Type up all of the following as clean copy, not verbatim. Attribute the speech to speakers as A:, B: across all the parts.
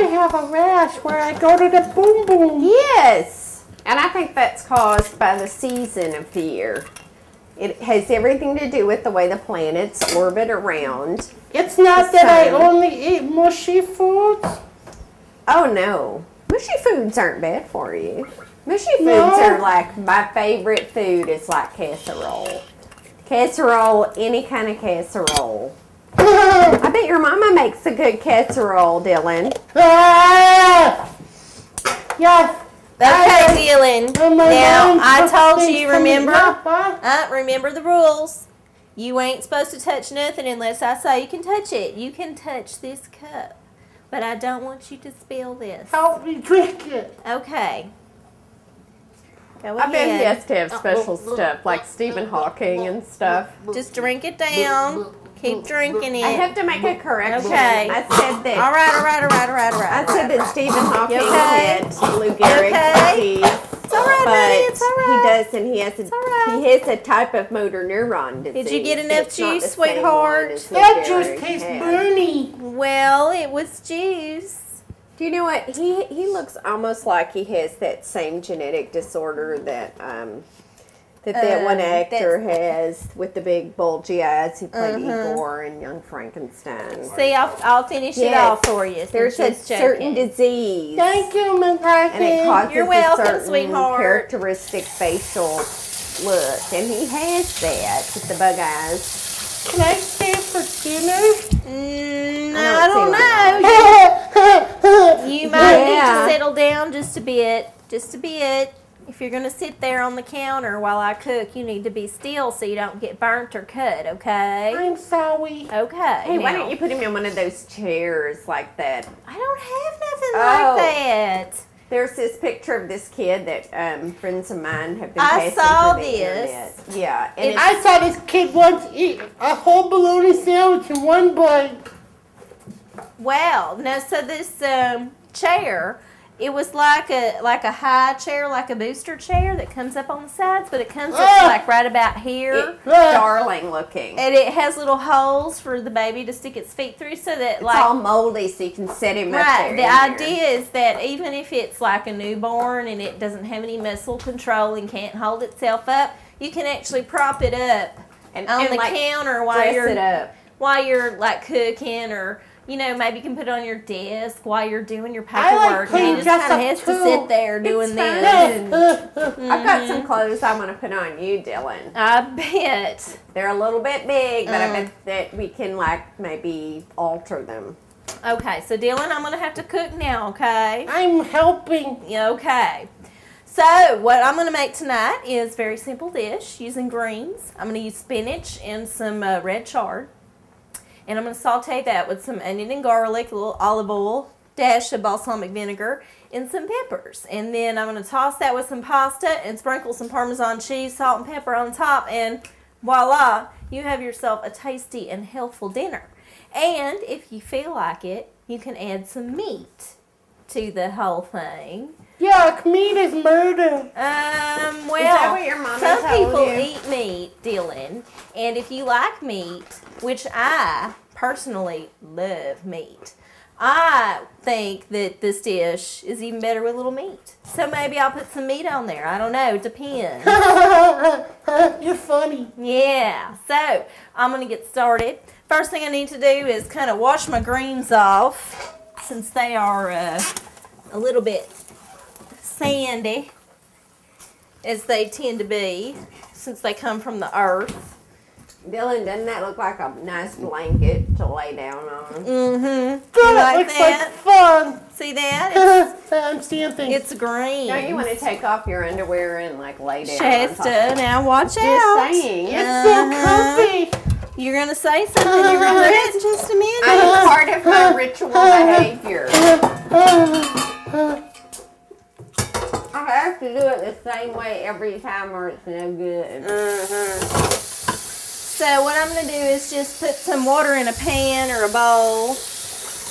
A: have a rash where I go to the boom boom.
B: Yes. And I think that's caused by the season of the year. It has everything to do with the way the planets orbit around.
A: It's not that I only eat mushy foods.
B: Oh, no. Mushy foods aren't bad for you. Mushy foods are like my favorite food is like casserole. Casserole, any kind of casserole. I bet your mama makes a good casserole, Dylan.
A: Yes.
C: Okay, Dylan. Now, I told you, remember the rules. You ain't supposed to touch nothing unless I say you can touch it. You can touch this cup, but I don't want you to spill this.
A: Help me drink it.
C: Okay. Go ahead.
B: I bet he has to have special stuff like Stephen Hawking and stuff.
C: Just drink it down. Keep drinking it.
B: I have to make a correction.
C: Okay.
B: I said that.
C: All right.
B: I said that Stephen Hawking had Lou Gehrig's disease.
C: It's all right, buddy. It's all right.
B: He does, and he has a type of motor neuron disease.
C: Did you get enough juice, sweetheart?
A: That juice tastes burny.
C: Well, it was juice.
B: Do you know what? He looks almost like he has that same genetic disorder that that one actor has with the big bulgy eyes who played Igor in Young Frankenstein.
C: See, I'll finish it off for you.
B: There's a certain disease.
A: Thank you, Miss Harkin.
B: And it causes
C: You're welcome,
B: a certain
C: sweetheart.
B: characteristic facial look. And he has that with the bug eyes.
A: Can I stay for dinner?
C: I don't know. You might need to settle down just a bit. Just a bit. If you're going to sit there on the counter while I cook, you need to be still so you don't get burnt or cut, okay?
A: I'm sorry.
C: Okay.
B: Hey, why don't you put him in one of those chairs like that?
C: I don't have nothing like that.
B: There's this picture of this kid that friends of mine have been
C: I
B: passing
C: saw
B: through the
C: this.
B: internet. Yeah. And
A: I saw this kid once eat a whole bologna sandwich in one bite.
C: Wow. No, so this chair, it was like a high chair, like a booster chair that comes up on the sides, but it comes up to like right about here.
B: Darling looking.
C: And it has little holes for the baby to stick its feet through so that
B: it's all moldy so you can set him up there.
C: Right. The idea is that even if it's like a newborn and it doesn't have any muscle control and can't hold itself up, you can actually prop it up on the like counter while you're like cooking, or you know, maybe you can put it on your desk while you're doing your paperwork. And it just kind of has to sit there doing this.
B: I've got some clothes I want to put on you, Dylan.
C: I bet.
B: They're a little bit big, but I bet that we can like maybe alter them.
C: Okay, so Dylan, I'm going to have to cook now, okay?
A: I'm helping.
C: Okay. So what I'm going to make tonight is a very simple dish using greens. I'm going to use spinach and some red chard. And I'm going to saute that with some onion and garlic, a little olive oil, dash of balsamic vinegar, and some peppers. And then I'm going to toss that with some pasta and sprinkle some Parmesan cheese, salt, and pepper on top. And voila, you have yourself a tasty and healthful dinner. And if you feel like it, you can add some meat to the whole thing.
A: Yuck, meat is murder.
C: Well,
B: is that what your mama
C: some
B: told
C: people
B: you?
C: eat meat, Dylan. And if you like meat, which I personally love meat, I think that this dish is even better with a little meat. So maybe I'll put some meat on there. I don't know. It depends.
A: You're funny.
C: Yeah. So I'm going to get started. First thing I need to do is kind of wash my greens off, since they are a little bit sandy, as they tend to be, since they come from the earth.
B: Dylan, doesn't that look like a nice blanket to lay down on?
C: Mm-hmm.
A: That looks like fun.
C: See that?
A: I'm seeing things.
C: It's green.
B: Don't you want to take off your underwear and like lay down?
C: Shasta, now watch out.
B: Just saying.
A: It's so comfy.
C: You're going to say something. You're going to do it in just a minute.
B: I'm part of my ritual behavior. I have to do it the same way every time or it's no good.
C: So what I'm going to do is just put some water in a pan or a bowl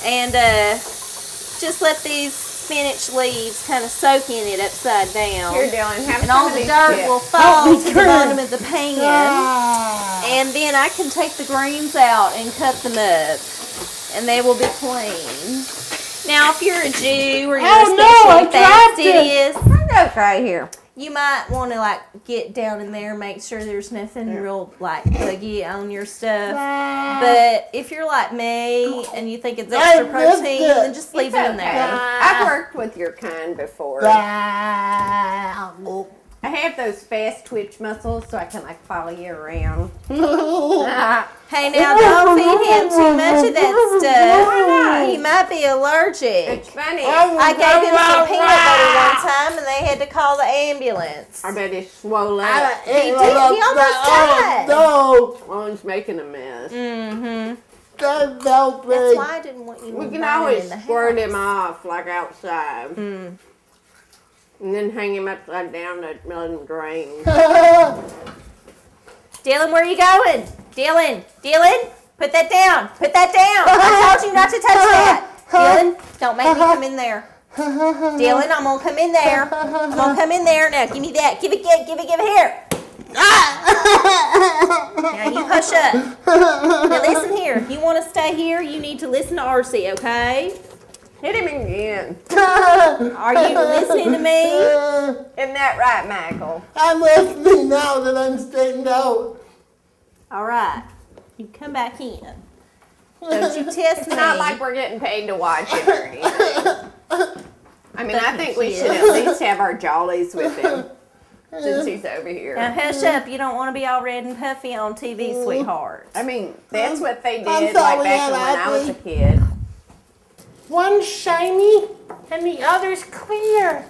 C: and just let these spinach leaves kind of soak in it upside down.
B: Here, Dylan, have
C: and all the dirt will fall to the bottom of the pan. And then I can take the greens out and cut them up, and they will be clean. Now, if you're a Jew or you're
A: Oh, no,
C: especially
A: I dropped
C: fastidious,
B: Okay, here.
C: you might want to like get down in there, make sure there's nothing real like buggy on your stuff. But if you're like me and you think it's extra protein, then just leave it in there.
B: I've worked with your kind before. I have those fast twitch muscles so I can like follow you around.
C: Hey, now don't feed him too much of that stuff. He might be allergic.
B: It's funny.
C: I gave him some peanut butter one time and they had to call the ambulance.
B: I bet he's swollen up.
C: He did. He almost died.
A: No.
B: Oh, he's making a mess.
C: Mm-hmm.
A: That's
C: That's why I didn't want you
B: We can
C: burning
B: always
C: in the
B: squirt
C: house.
B: him off like outside.
C: Mm.
B: And then hang him upside down to let him drain.
C: Dylan, where are you going? Dylan, put that down. Put that down. I told you not to touch that. Dylan, don't make me come in there. Dylan, I'm gonna come in there. I'm gonna come in there. Now, give me that. Give it here. Now you hush up. Now listen here. If you want to stay here, you need to listen to Arcie, okay?
B: Hit him again.
C: Are you listening to me?
B: Isn't that right, Michael?
A: I'm listening now that I'm straightened out.
C: All right. You come back in. Don't you test
B: It's
C: me.
B: not like we're getting paid to watch it or anything. I mean, I think we
C: Cute.
B: should at least have our jollies with him since he's over here.
C: Now hush up. You don't want to be all red and puffy on TV, sweetheart.
B: I mean, that's what they did
A: I'm
B: like
A: sorry,
B: back when I was a kid.
A: One's shiny and the other's clear.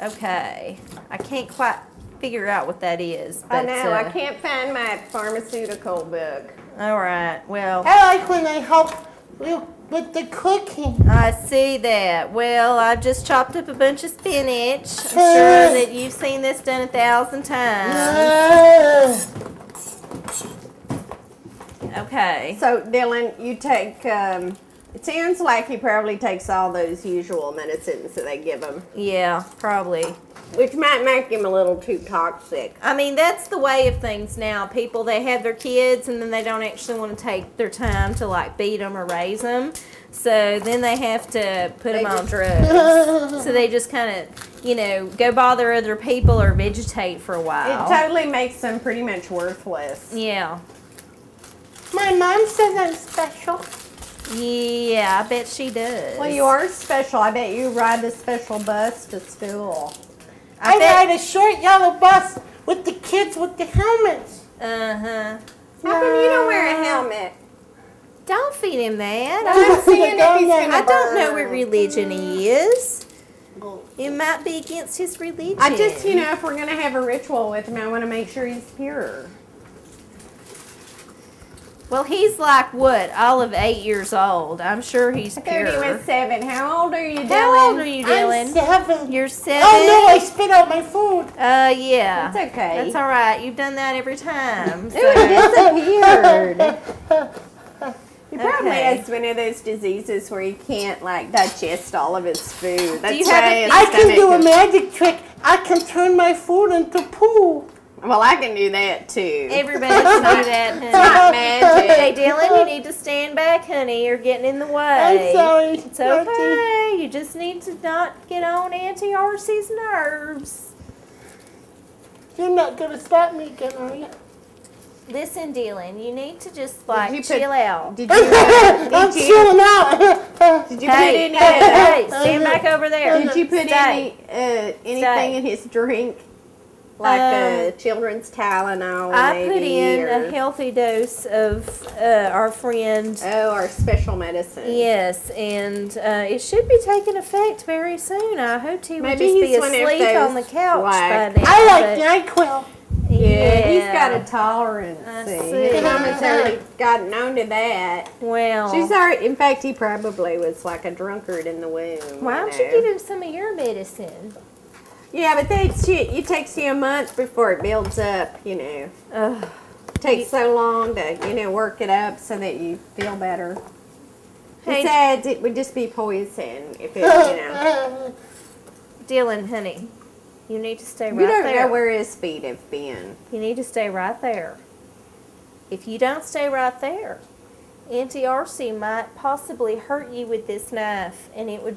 C: Okay. I can't quite figure out what that is.
B: I
C: But,
B: know, I can't find my pharmaceutical book.
C: All right. Well,
A: I like when I help you with the cooking.
C: I see that. Well, I've just chopped up a bunch of spinach. I'm sure that you've seen this done 1,000 times. Okay.
B: So, Dylan, you take, it sounds like he probably takes all those usual medicines that they give him,
C: Yeah, probably.
B: which might make him a little too toxic.
C: I mean, that's the way of things now. People, they have their kids and then they don't actually want to take their time to like beat them or raise them. So then they have to put them on drugs. So they just kind of, you know, go bother other people or vegetate for a
B: It
C: while.
B: totally makes them pretty much worthless.
C: Yeah.
A: My mom says I'm special.
C: Yeah, I bet she does.
B: Well, you are special. I bet you ride the special bus to school.
A: I
C: bet-
A: ride a short yellow bus with the kids with the helmets.
C: Uh-huh.
B: How come you don't wear a helmet?
C: Don't feed him that.
B: I'm seeing if he's gonna
C: I don't know
B: burn.
C: what religion he is. It might be against his religion.
B: I just, you know, if we're going to have a ritual with him, I want to make sure he's pure.
C: Well, he's like, what, all of 8 years old. I'm sure he's
B: I
C: pure.
B: thought he was 7. How old are you, Dylan?
C: How old are you,
A: I'm
C: Dylan?
A: 7.
C: You're 7?
A: Oh no, I spit out my food.
C: Yeah.
B: That's okay.
C: That's all right. You've done that every time.
B: Ooh,
C: So.
B: it disappeared. He probably
C: Okay.
B: has one of those diseases where he can't, like, digest all of his food. That's
C: you have
B: why
C: a-
B: his
A: I can do a
B: stomach
A: magic trick. I can turn my food into poo.
B: is- Well, I can do that, too.
C: Everybody can do that, honey.
B: Not magic.
C: Hey, Dylan, you need to stand back, honey. You're getting in the way.
A: I'm sorry.
C: It's okay. You just need to not get on Auntie Arcie's nerves.
A: You're not gonna stop me again, are you?
C: Listen, Dylan, you need to just, like,
B: you put-
C: chill out.
B: Did you,
A: I'm
B: did you,
A: chilling out.
B: did you
C: Hey,
B: put any,
C: hey, stand back over there.
B: did you put
C: Stay.
B: anything
C: Stay.
B: in his drink? Like children's Tylenol,
C: I
B: maybe?
C: put in
B: or,
C: a healthy dose of our friend.
B: our special medicine.
C: Yes, and it should be taking effect very soon. I hoped he would
B: Maybe
C: just be
B: he's one of
C: asleep on the
B: those,
C: couch
B: like-
C: by now.
A: I like NyQuil.
B: Yeah, he's got a tolerance.
C: I
B: See,
C: see.
B: his mama's already gotten on to that.
C: Well,
B: She's already. In fact, he probably was like a drunkard in the womb.
C: why don't you give him some of your medicine?
B: Yeah, but it takes you a month before it builds up. You know,
C: Ugh.
B: it takes so long to work it up so that you feel better.
C: Hey.
B: Besides, it would just be poison if it.
C: Dylan, honey, you need to stay right
B: You don't
C: there.
B: know where his feet have been.
C: You need to stay right there. If you don't stay right there, Auntie Arcie might possibly hurt you with this knife, and it would